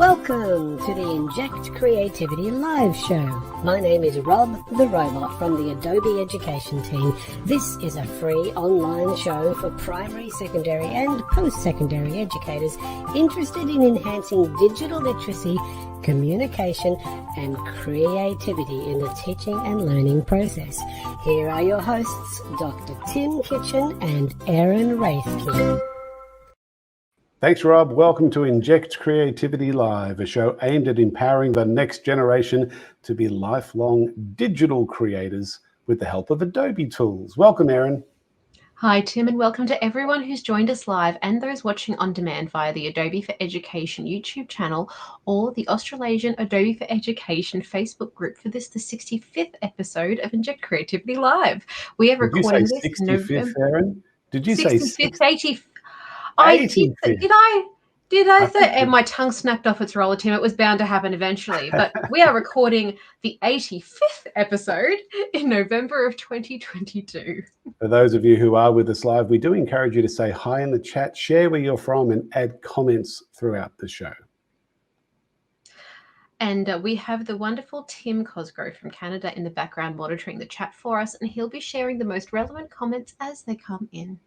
Welcome to the Inject Creativity Live Show. My name is Rob the Robot from the Adobe Education team. This is a free online show for primary, secondary and post-secondary educators interested in enhancing digital literacy, communication and creativity in the teaching and learning process. Here are your hosts, Dr. Tim Kitchen and Erin Raethke. Thanks, Rob. Welcome to Inject Creativity Live, a show aimed at empowering the next generation to be lifelong digital creators with the help of Adobe tools. Welcome, Erin. Hi, Tim, and welcome to everyone who's joined us live and those watching on demand via the Adobe for Education YouTube channel or the Australasian Adobe for Education Facebook group for this, the 65th episode of Inject Creativity Live. We are recording this 65th, Erin? Did you say 65th, 80th? Did I say, and my tongue snapped off its roller, Tim. It was bound to happen eventually. But we are recording the 85th episode in November of 2022. For those of you who are with us live, we do encourage you to say hi in the chat, share where you're from, and add comments throughout the show. And we have the wonderful Tim Cosgrove from Canada in the background monitoring the chat for us, and he'll be sharing the most relevant comments as they come in.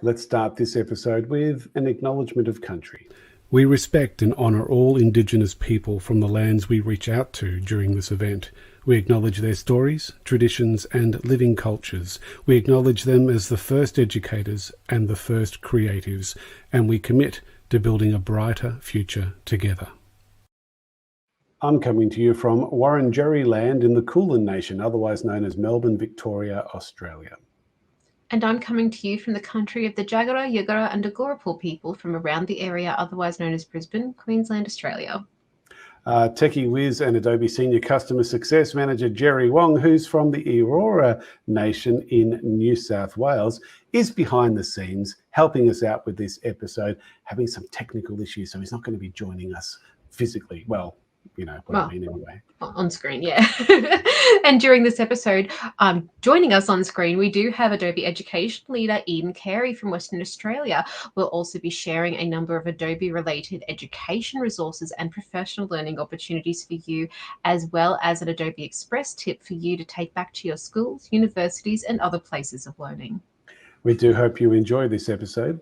Let's start this episode with an acknowledgement of country. We respect and honour all Indigenous people from the lands we reach out to during this event. We acknowledge their stories, traditions and living cultures. We acknowledge them as the first educators and the first creatives, and we commit to building a brighter future together. I'm coming to you from Wurundjeri land in the Kulin Nation, otherwise known as Melbourne, Victoria, Australia. And I'm coming to you from the country of the Jagera, Yagara and Agorapul people from around the area otherwise known as Brisbane, Queensland, Australia. Techie Whiz and Adobe Senior Customer Success Manager Jerry Wong, who's from the Eora Nation in New South Wales, is behind the scenes helping us out with this episode, having some technical issues, so he's not going to be joining us physically. Well, you know what I mean anyway. On screen, yeah. And during this episode, joining us on screen, we do have Adobe Education leader Carey from Western Australia. We'll also be sharing a number of Adobe-related education resources and professional learning opportunities for you, as well as an Adobe Express tip for you to take back to your schools, universities, and other places of learning. We do hope you enjoy this episode.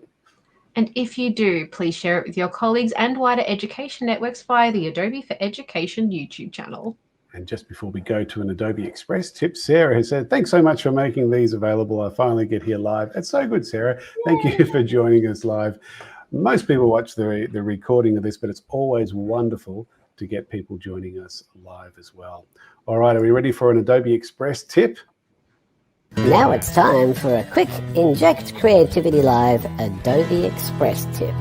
And if you do, please share it with your colleagues and wider education networks via the Adobe for Education YouTube channel. And just before we go to an Adobe Express tip, Sarah has said, thanks so much for making these available. I finally get here live. It's so good, Sarah. Thank you for joining us live. Most people watch the recording of this, but it's always wonderful to get people joining us live as well. All right, are we ready for an Adobe Express tip? Now it's time for a quick Inject Creativity Live Adobe Express tip.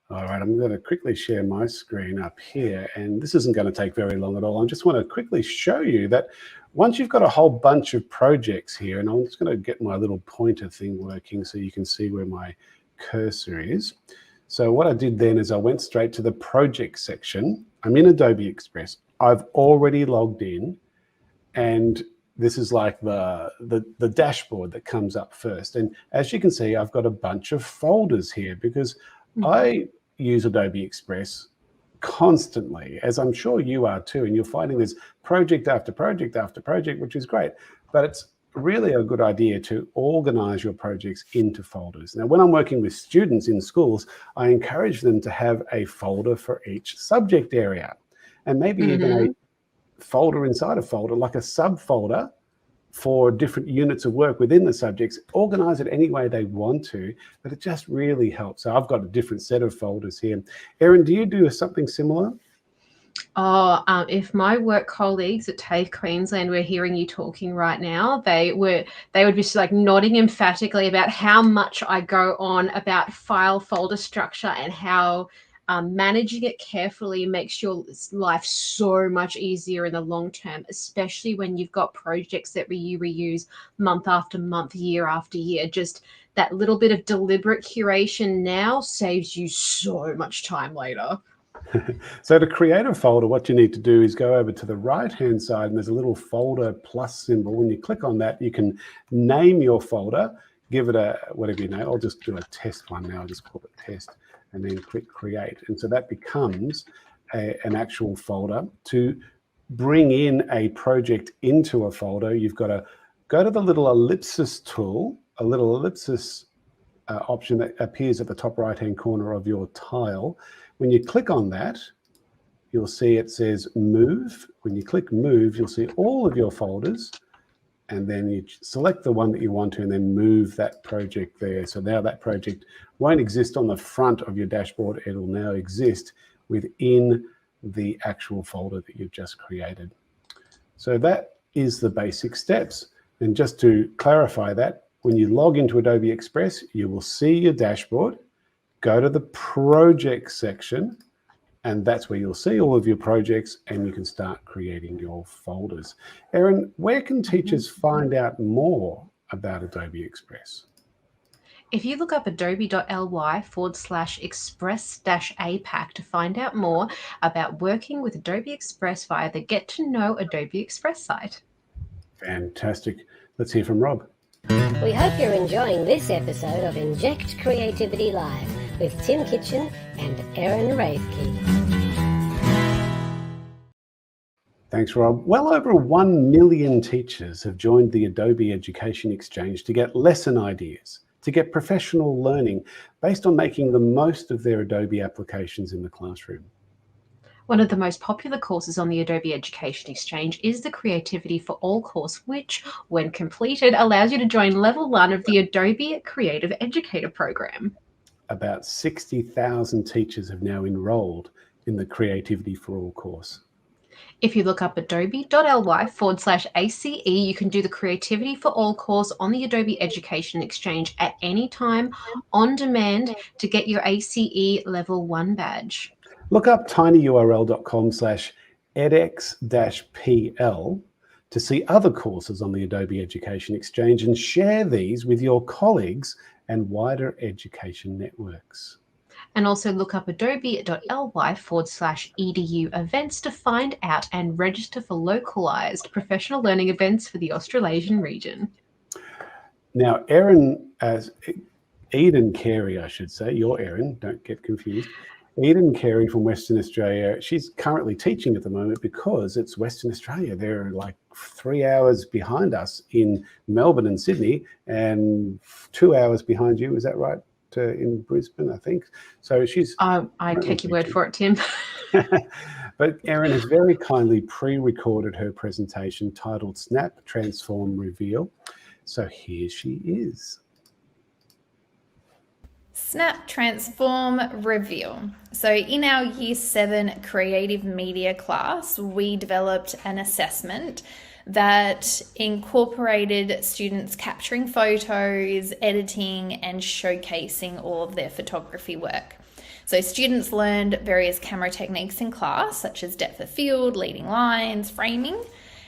All right, I'm going to quickly share my screen up here, and this isn't going to take very long at all. I just want to quickly show you that once you've got a whole bunch of projects here, and I'm just going to get my little pointer thing working so you can see where my cursor is. So what I did then is I went straight to the project section. I'm in Adobe Express. I've already logged in, and this is like the dashboard that comes up first. And as you can see, I've got a bunch of folders here because I use Adobe Express constantly, as I'm sure you are too. And you're finding there's project after project after project, which is great. But it's really a good idea to organize your projects into folders. Now, when I'm working with students in schools, I encourage them to have a folder for each subject area. And maybe even a folder inside a folder, like a subfolder for different units of work within the subjects. Organize it any way they want to, but it just really helps. So I've got a different set of folders here. Erin, do you do something similar? If my work colleagues at TAFE Queensland were hearing you talking right now, they would be just like nodding emphatically about how much I go on about file folder structure and how managing it carefully makes your life so much easier in the long term, especially when you've got projects that you reuse month after month, year after year. Just that little bit of deliberate curation now saves you so much time later. So to create a folder, what you need to do is go over to the right-hand side, and there's a little folder plus symbol. When you click on that, you can name your folder, give it a whatever you name. I'll just do a test one now. I'll just call it test. and then click create. And so that becomes an actual folder. To bring in a project into a folder, you've got to go to the little ellipsis tool, a little ellipsis option that appears at the top right-hand corner of your tile. When you click on that, you'll see it says move. When you click move, you'll see all of your folders, and then you select the one that you want to and then move that project there. So now that project won't exist on the front of your dashboard. It'll now exist within the actual folder that you've just created. So that is the basic steps. And just to clarify that, when you log into Adobe Express, you will see your dashboard, go to the project section, and that's where you'll see all of your projects and you can start creating your folders. Erin, where can teachers find out more about Adobe Express? If you look up adobe.ly/express-APAC to find out more about working with Adobe Express via the Get to Know Adobe Express site. Fantastic. Let's hear from Rob. We hope you're enjoying this episode of Inject Creativity Live with Tim Kitchen and Erin Raethke. Thanks, Rob. Well over 1 million teachers have joined the Adobe Education Exchange to get lesson ideas, to get professional learning based on making the most of their Adobe applications in the classroom. One of the most popular courses on the Adobe Education Exchange is the Creativity for All course, which, when completed, allows you to join Level 1 of the Adobe Creative Educator program. About 60,000 teachers have now enrolled in the Creativity for All course. If you look up adobe.ly/ACE, you can do the Creativity for All course on the Adobe Education Exchange at any time, on demand, to get your ACE Level 1 badge. Look up tinyurl.com/edX-PL to see other courses on the Adobe Education Exchange and share these with your colleagues and wider education networks. And also look up adobe.ly/edu events to find out and register for localized professional learning events for the Australasian region. Now, Erin, Eden Carey, I should say, you're Erin, don't get confused. Eden Carey from Western Australia, she's currently teaching at the moment because it's Western Australia. They're like 3 hours behind us in Melbourne and Sydney and 2 hours behind you. Is that right? In Brisbane, I think. So she's... I take your word for it, Tim. But Erin has very kindly pre-recorded her presentation titled Snap, Transform, Reveal. So here she is. Snap, Transform, Reveal. So in our Year 7 Creative Media class, we developed an assessment that incorporated students capturing photos, editing, and showcasing all of their photography work. So students learned various camera techniques in class, such as depth of field, leading lines, framing,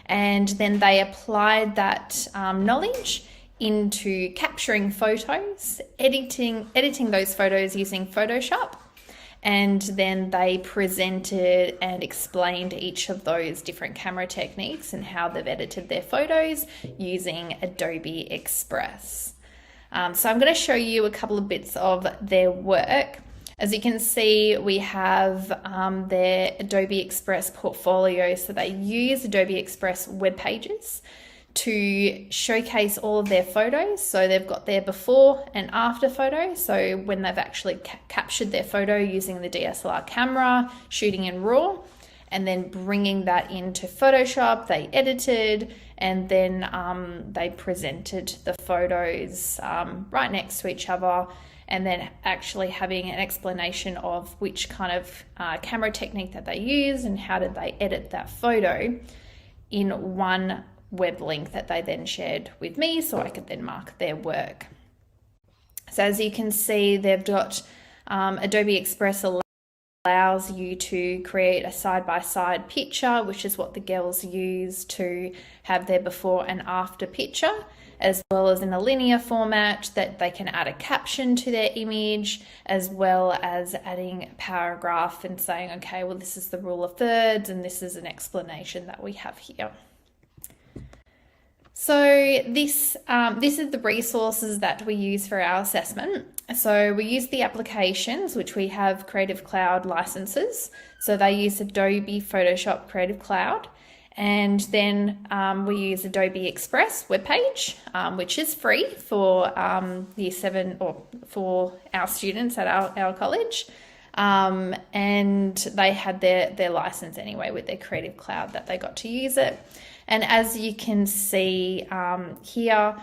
and then they applied that knowledge into capturing photos, editing those photos using Photoshop, and then they presented and explained each of those different camera techniques and how they've edited their photos using Adobe Express. So I'm going to show you a couple of bits of their work. As you can see, we have their Adobe Express portfolio. So they use Adobe Express web pages to showcase all of their photos. So they've got their before and after photo. So when they've actually captured their photo using the DSLR camera, shooting in RAW, and then bringing that into Photoshop, they edited, and then they presented the photos right next to each other, and then actually having an explanation of which kind of camera technique that they use and how did they edit that photo in one web link that they then shared with me so I could then mark their work. So as you can see, they've got Adobe Express allows you to create a side-by-side picture, which is what the girls use to have their before and after picture, as well as in a linear format that they can add a caption to their image, as well as adding a paragraph and saying, okay, well, this is the rule of thirds and this is an explanation that we have here. So this is the resources that we use for our assessment. So we use the applications, which we have Creative Cloud licenses. So they use Adobe Photoshop Creative Cloud. And then we use Adobe Express webpage, which is free for Year 7 or for our students at our college. And they had their license anyway with their Creative Cloud that they got to use it. And as you can see here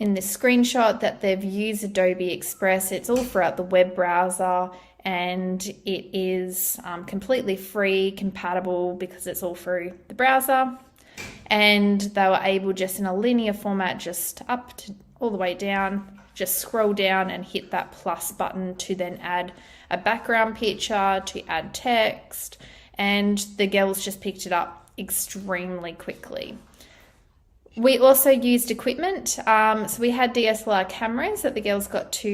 in this screenshot that they've used Adobe Express, it's all throughout the web browser, and it is completely free, compatible because it's all through the browser. And they were able, just in a linear format, just up to all the way down, just scroll down and hit that plus button to then add a background picture, to add text, and the girls just picked it up extremely quickly. We also used equipment. So we had DSLR cameras that the girls got to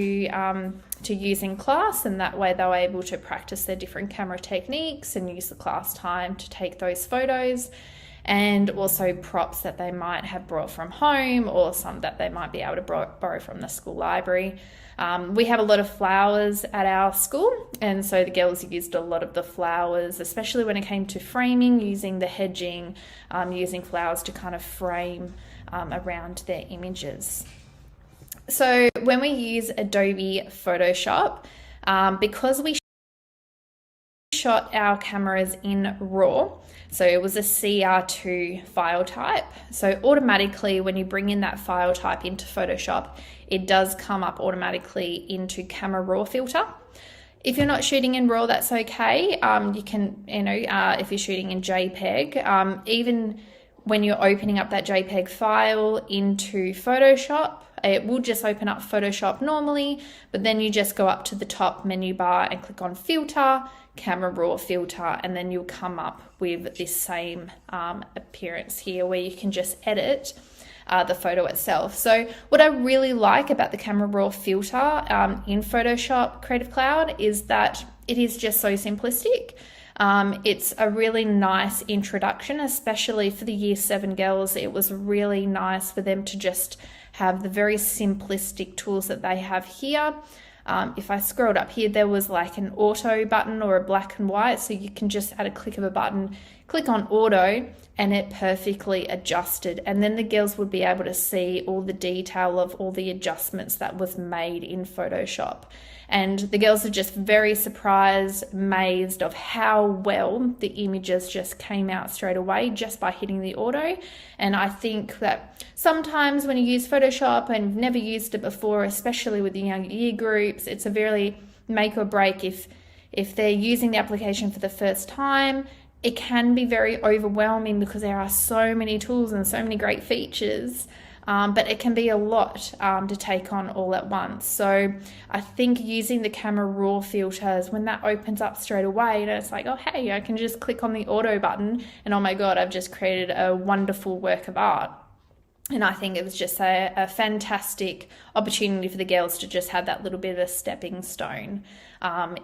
use in class, and that way they were able to practice their different camera techniques and use the class time to take those photos, and also props that they might have brought from home or some that they might be able to borrow from the school library. We have a lot of flowers at our school, and so the girls used a lot of the flowers, especially when it came to framing, using the hedging, using flowers to kind of frame around their images. So when we use Adobe Photoshop, because we shot our cameras in RAW, so it was a CR2 file type. So automatically when you bring in that file type into Photoshop, it does come up automatically into Camera Raw filter. If you're not shooting in RAW, that's okay. You can, if you're shooting in JPEG, even when you're opening up that JPEG file into Photoshop, it will just open up Photoshop normally, but then you just go up to the top menu bar and click on Filter, Camera Raw filter, and then you'll come up with this same appearance here where you can just edit the photo itself. So what I really like about the Camera Raw filter in Photoshop Creative Cloud is that it is just so simplistic. It's a really nice introduction, especially for the Year 7 girls. It was really nice for them to just have the very simplistic tools that they have here. If I scrolled up here, there was like an auto button or a black and white, so you can just at a click of a button, click on auto, and it perfectly adjusted. And then the girls would be able to see all the detail of all the adjustments that was made in Photoshop. And the girls are just very surprised, amazed of how well the images just came out straight away just by hitting the auto. And I think that sometimes when you use Photoshop and you've never used it before, especially with the younger year groups, it's a very make or break. If they're using the application for the first time, it can be very overwhelming because there are so many tools and so many great features. But it can be a lot to take on all at once. So I think using the Camera Raw filters, when that opens up straight away, it's like, oh, hey, I can just click on the auto button and oh my God, I've just created a wonderful work of art. And I think it was just a fantastic opportunity for the girls to just have that little bit of a stepping stone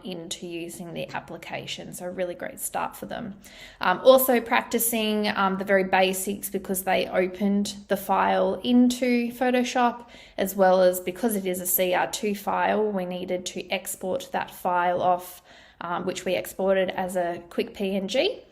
into using the application. So a really great start for them. Also practicing the very basics because they opened the file into Photoshop, as well as because it is a CR2 file, we needed to export that file off, which we exported as a quick PNG.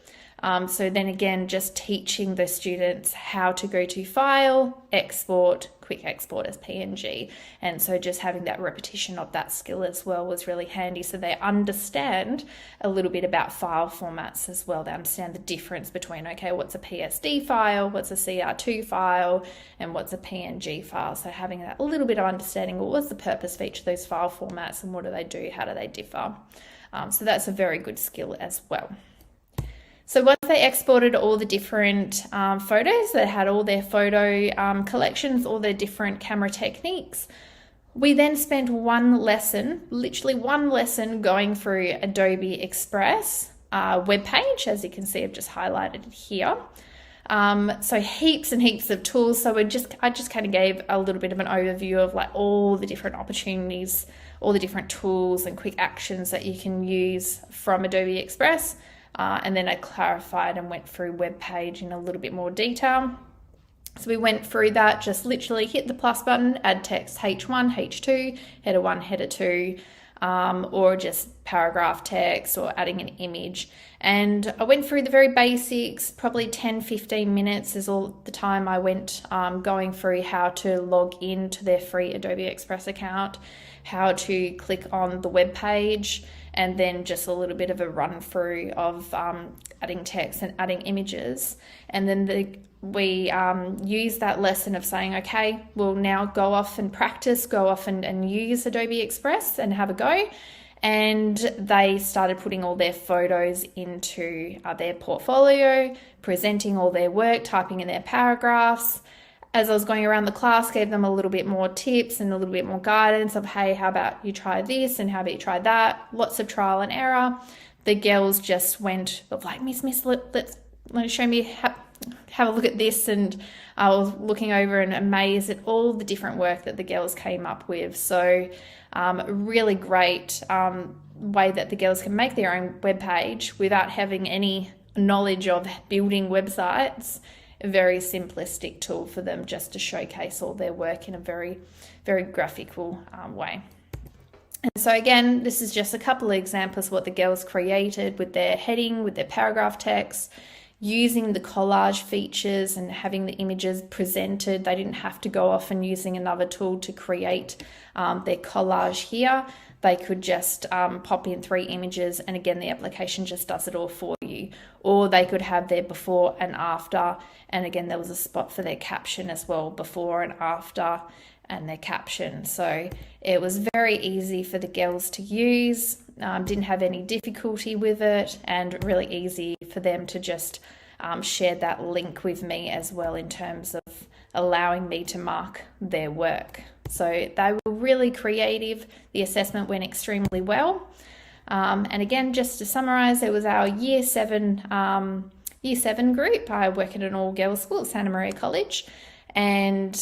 So then again, just teaching the students how to go to File, Export, Quick Export as PNG. And so just having that repetition of that skill as well was really handy. So they understand a little bit about file formats as well. They understand the difference between, okay, what's a PSD file, what's a CR2 file, and what's a PNG file. So having that little bit of understanding, well, what's the purpose for each of those file formats and what do they do, how do they differ? So that's a very good skill as well. So once they exported all the different photos, they had all their photo collections, all their different camera techniques, we then spent one lesson, literally one lesson, going through Adobe Express webpage. As you can see, I've just highlighted it here. So heaps and heaps of tools. So I just kind of gave a little bit of an overview of like all the different opportunities, all the different tools and quick actions that you can use from Adobe Express. And then I clarified and went through web page in a little bit more detail. So we went through that, just literally hit the plus button, add text H1, H2, header 1, header 2, or just paragraph text or adding an image. And I went through the very basics, probably 10-15 minutes is all the time I went going through how to log into their free Adobe Express account, how to click on the web page, and then just a little bit of a run through of adding text and adding images. And then we use that lesson of saying, okay, we'll now go off and practice, go off and use Adobe Express and have a go. And they started putting all their photos into their portfolio, presenting all their work, typing in their paragraphs. As I was going around the class, gave them a little bit more tips and a little bit more guidance of, hey, how about you try this and how about you try that? Lots of trial and error. The girls just went like, Miss, let's show me, have a look at this. And I was looking over and amazed at all the different work that the girls came up with. So really great way that the girls can make their own web page without having any knowledge of building websites. A very simplistic tool for them just to showcase all their work in a very, very graphical way. And so again, this is just a couple of examples of what the girls created with their heading, with their paragraph text, using the collage features and having the images presented. They didn't have to go off and using another tool to create their collage here. They could just pop in 3 images, and again, the application just does it all for you. Or they could have their before and after, and again, there was a spot for their caption as well, before and after, and their caption. So it was very easy for the girls to use, didn't have any difficulty with it, and really easy for them to just share that link with me as well in terms of allowing me to mark their work. So they were really creative. The assessment went extremely well. And again, just to summarize, it was our year 7 group. I work at an all-girls school at Santa Maria College, and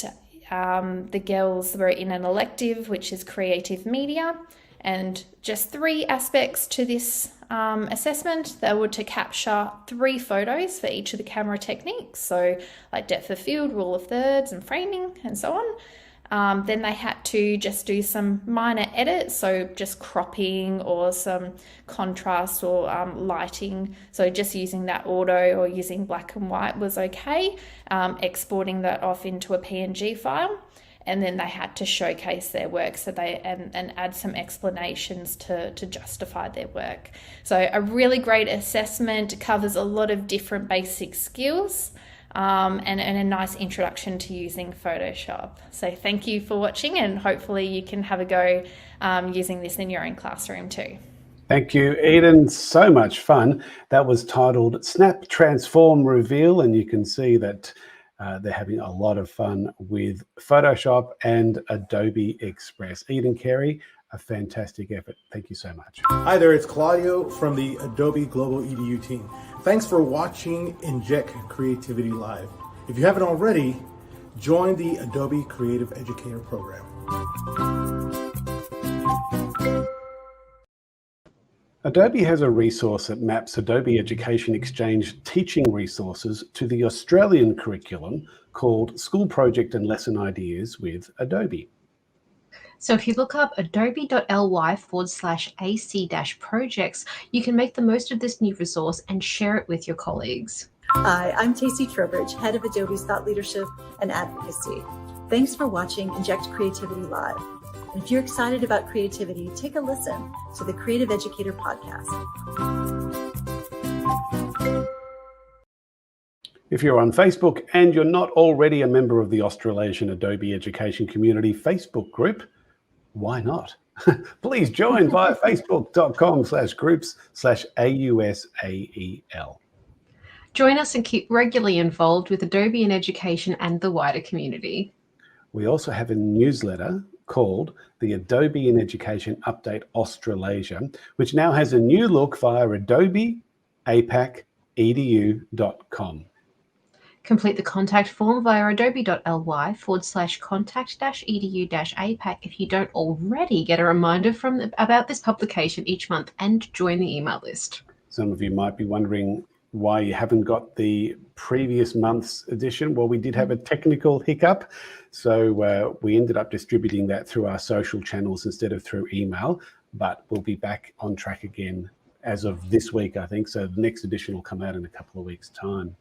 the girls were in an elective, which is creative media, and just 3 aspects to this assessment. They were to capture 3 photos for each of the camera techniques, so like depth of field, rule of thirds, and framing, and so on. Then they had to just do some minor edits, so just cropping or some contrast or lighting. So just using that auto or using black and white was okay. Exporting that off into a PNG file. And then they had to showcase their work, so and add some explanations to justify their work. So a really great assessment, covers a lot of different basic skills. And a nice introduction to using Photoshop. So thank you for watching, and hopefully you can have a go using this in your own classroom too. Thank you, Eden. So much fun. That was titled Snap, Transform, Reveal, and you can see that they're having a lot of fun with Photoshop and Adobe Express. Eden, Carey, a fantastic effort. Thank you so much. Hi there, it's Claudio from the Adobe Global EDU team. Thanks for watching Inject Creativity Live. If you haven't already, join the Adobe Creative Educator Program. Adobe has a resource that maps Adobe Education Exchange teaching resources to the Australian curriculum called School Project and Lesson Ideas with Adobe. So if you look up adobe.ly/AC-projects, you can make the most of this new resource and share it with your colleagues. Hi, I'm Tacey Trowbridge, Head of Adobe's Thought Leadership and Advocacy. Thanks for watching Inject Creativity Live. And if you're excited about creativity, take a listen to the Creative Educator Podcast. If you're on Facebook and you're not already a member of the Australasian Adobe Education Community Facebook group, why not? Please join via facebook.com/groups/AUSAEL. Join us and keep regularly involved with Adobe in education and the wider community. We also have a newsletter called the Adobe in Education Update Australasia, which now has a new look via Adobe APAC edu.com. Complete the contact form via adobe.ly/contact-edu-APAC if you don't already get a reminder about this publication each month, and join the email list. Some of you might be wondering, why you haven't got the previous month's edition. Well, we did have a technical hiccup, so we ended up distributing that through our social channels instead of through email, but we'll be back on track again as of this week, I think. So the next edition will come out in a couple of weeks' time.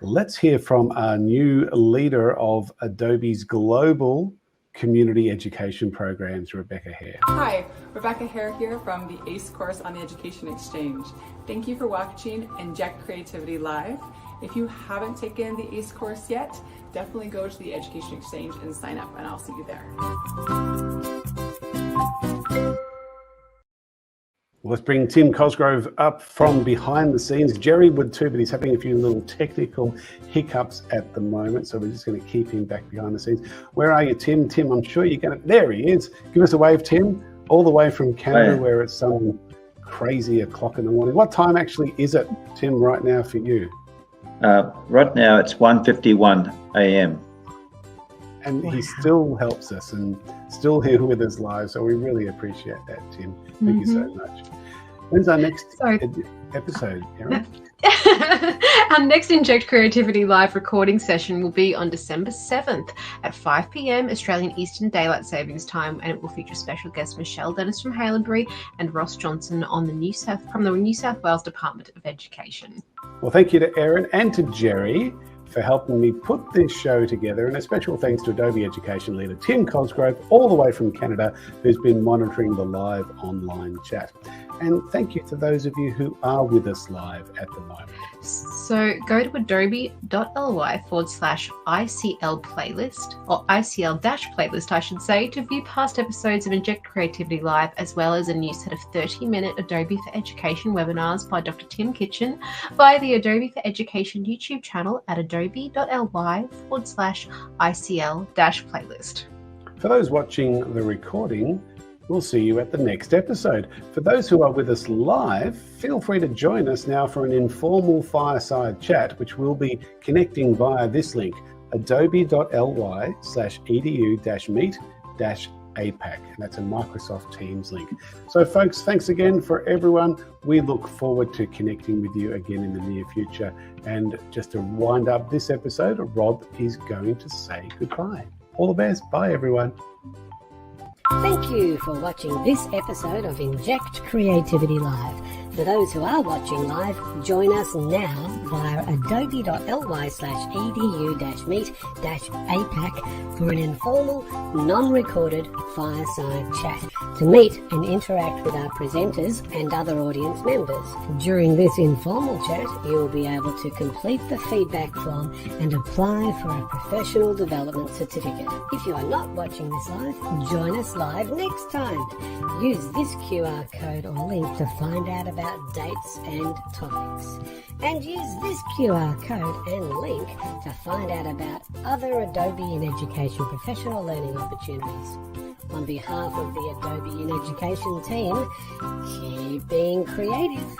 Let's hear from our new leader of Adobe's global community education programs, Rebecca Hare. Hi, Rebecca Hare here from the ACE course on the Education Exchange. Thank you for watching Inject Creativity Live. If you haven't taken the ACE course yet, definitely go to the Education Exchange and sign up, and I'll see you there. Let's bring Tim Cosgrove up from behind the scenes. Jerry would too, but he's having a few little technical hiccups at the moment, so we're just going to keep him back behind the scenes. Where are you, Tim? Tim, I'm sure you're going to... There he is. Give us a wave, Tim, all the way from Canada, where it's some crazy o'clock in the morning. What time actually is it, Tim, right now for you? Right now it's 1:51 a.m. And he still helps us and still here with us live. So we really appreciate that, Tim. Thank you so much. When's our next episode, Erin? Our next Inject Creativity Live recording session will be on December 7th at 5 p.m. Australian Eastern Daylight Savings Time, and it will feature special guests Michelle Dennis from Haileybury and Ross Johnson from the New South Wales Department of Education. Well, thank you to Erin and to Jerry for helping me put this show together, and a special thanks to Adobe Education leader Tim Cosgrove, all the way from Canada, who's been monitoring the live online chat. And thank you to those of you who are with us live at the moment. So go to adobe.ly/ICL playlist, or ICL-playlist, I should say, to view past episodes of Inject Creativity Live, as well as a new set of 30-minute Adobe for Education webinars by Dr. Tim Kitchen via the Adobe for Education YouTube channel at adobe.ly/ICL-playlist. For those watching the recording, we'll see you at the next episode. For those who are with us live, feel free to join us now for an informal fireside chat, which we'll be connecting via this link, adobe.ly/edu-meet-APAC. And that's a Microsoft Teams link. So folks, thanks again for everyone. We look forward to connecting with you again in the near future. And just to wind up this episode, Rob is going to say goodbye. All the best. Bye, everyone. Thank you for watching this episode of Inject Creativity Live. For those who are watching live, join us now via adobe.ly/edu-meet-APAC for an informal, non-recorded fireside chat to meet and interact with our presenters and other audience members. During this informal chat, you will be able to complete the feedback form and apply for a professional development certificate. If you are not watching this live, join us live next time. Use this QR code or link to find out about dates and topics. And use this QR code and link to find out about other Adobe in Education professional learning opportunities. On behalf of the Adobe in Education team, keep being creative.